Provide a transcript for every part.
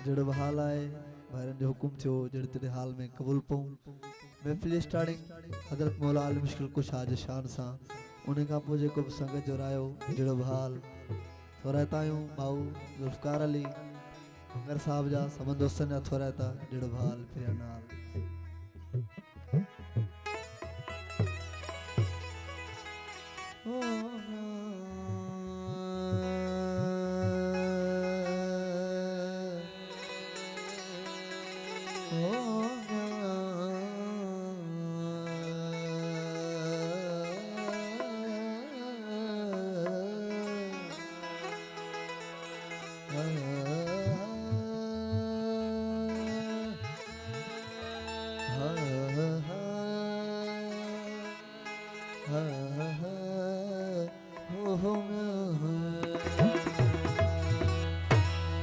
जड़ बहाल आए भाईरन जो हुकुम थियो जड़ तेरे हाल में कबूल पाऊं महफिल स्टार्टिंग हजरत मौला अली मुश्किल कुछ आज शान सा उन्हें का पोजे को संगत जो रायो जड़ बहाल थोरातायूं माऊ जुल्फकार अली मंगर साहब जा समन दोस्तन जा थोराता जड़ बहाल फिर नाल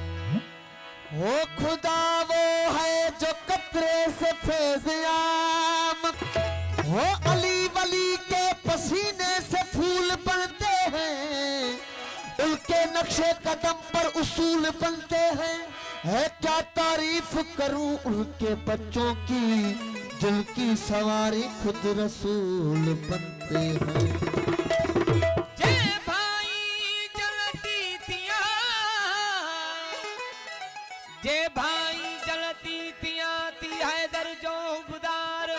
वो खुदा वो है जो कतरे से फैज़याम वो अली वली के पसीने से फूल बनते हैं उनके नक्शे कदम पर उसूल बनते हैं है क्या तारीफ करूं उनके बच्चों की जिनकी सवारी खुद रसूल बनते हैं जे भाई जलती तियाती हैदर जो बुदार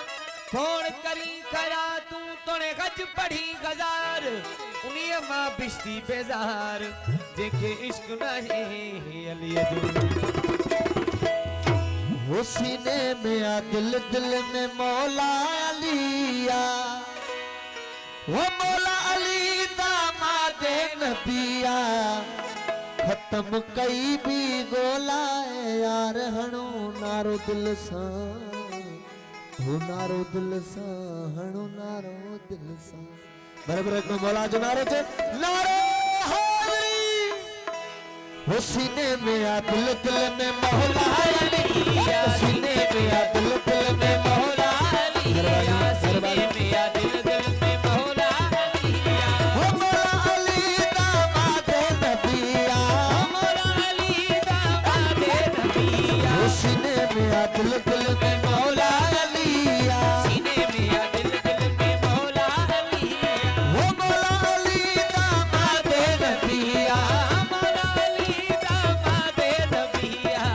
फोड़ करी खरा तू तोड़े गज पढ़ी गजार उन्हीं मां बिश्ती बेजार जेके इश्क नहीं अली वो सीने में आ दिल दिल में मौला अलिया वो मौला अली दामादे नबिया खत्म कई भी गोला यार हणो नारो दिल सा हो नारो दिल सा हणो नारो दिल सा बराबर को मौला जो नारो थे नारो हाज़री वो सीने में आ दिल दिल में मौला अली सीने में आ दिल दिल में मौला अली सीने में आ दिल दिल में मौला अली वो मौला अली दामादे नबिया मौला अली दामादे नबिया वो सीने में आ दिल दिल में मौला अली सीने में आ दिल दिल में मौला अली वो मौला अली दामादे नबिया मौला अली दामादे नबिया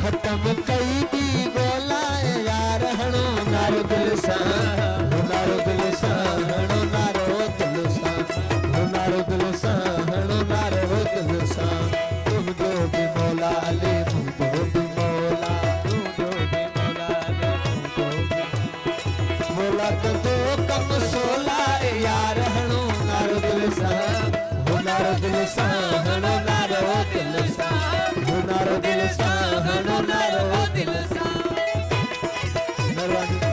खत्म कई भी गोला यार हणो नारो दिल सा नारो दिल सा हणो नारो दिल सा नारो दिल सा हणो नारो दिल सा तुम जो भी मौला अली तुम जो भी मौला तुम जो भी मौला अली तुम जो भी मौला तो कम सोला यार हणो नारो दिल सा नारो दिल सा हणो नारो दिल सा नारो दिल सा हणो नारो दिल सा मेहरबानी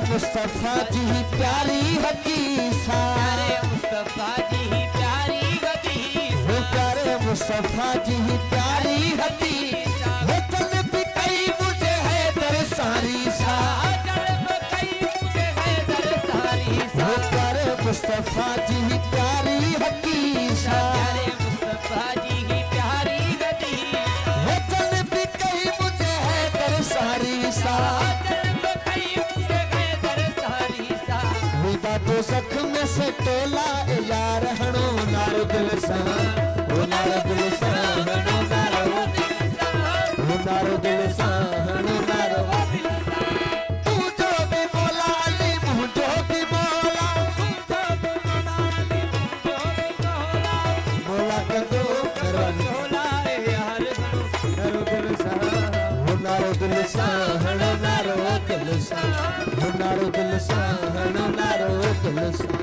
मुस्तफा जी प्यारी हदीसा मुस्तफा जी प्यारी हदीसा प्यारे मुस्तफा जी प्यारी हदीसा वो चल भी कई मुझे है दरसारी सा चल कई मुझे है दरसारी सा प्यारे मुस्तफा जी प्यारी हदीसा प्यारे मुस्तफा जी प्यारी हदीसा वो चल भी कई मुझे है दरसारी सा तो सख में से टोला यार हणो नारो दिल सा ओ नारो दिल सा हणो नारो दिल सा ओ नारो दिल सा हणो नारो दिल सा तू जो भी मौला अली मुझो भी मौला तू जो भी मौला अली मुझो भी मौला मौला का दो मौला यार हणो नारो दिल सा ओ नारो दिल सा हणो नारो दिल सा ओ नारो दिल सा हणो नारो दिल सा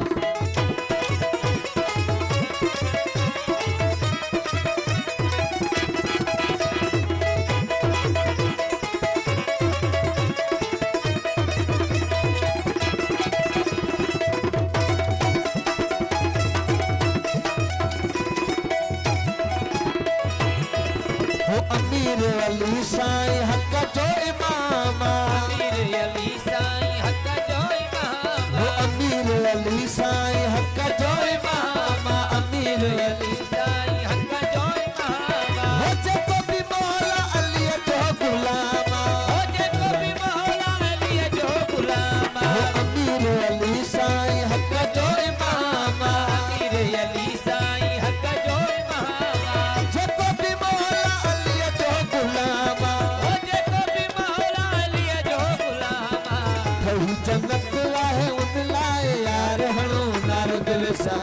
साईं हक जो इमामा अमीर अली साईं हक जो इमामा वो अमीर अली साईं हक जो इमामा अमीर अली साईं हक जो इमामा हो जेको भी मौला अली जो गुलामा हो जेको भी मौला अली जो गुलामा वो अमीर अली साईं हक जो इमामा अमीर अली साईं हक जो इमामा जेको भी मौला अली जो गुलामा हो जेको भी मौला अली जो गुलामा खड़ी जन्नत लाए उन लाए यार हणो नार दिल सा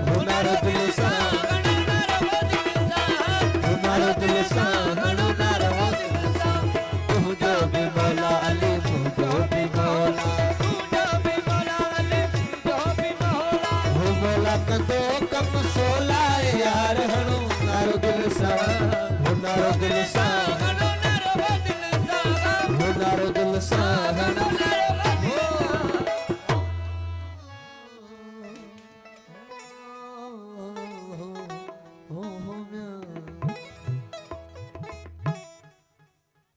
हुनर दिल सा हुनर दिल सा हणो नार तुझो भी मौला अली तुझो भी मौला हो मौला कंदो कम सो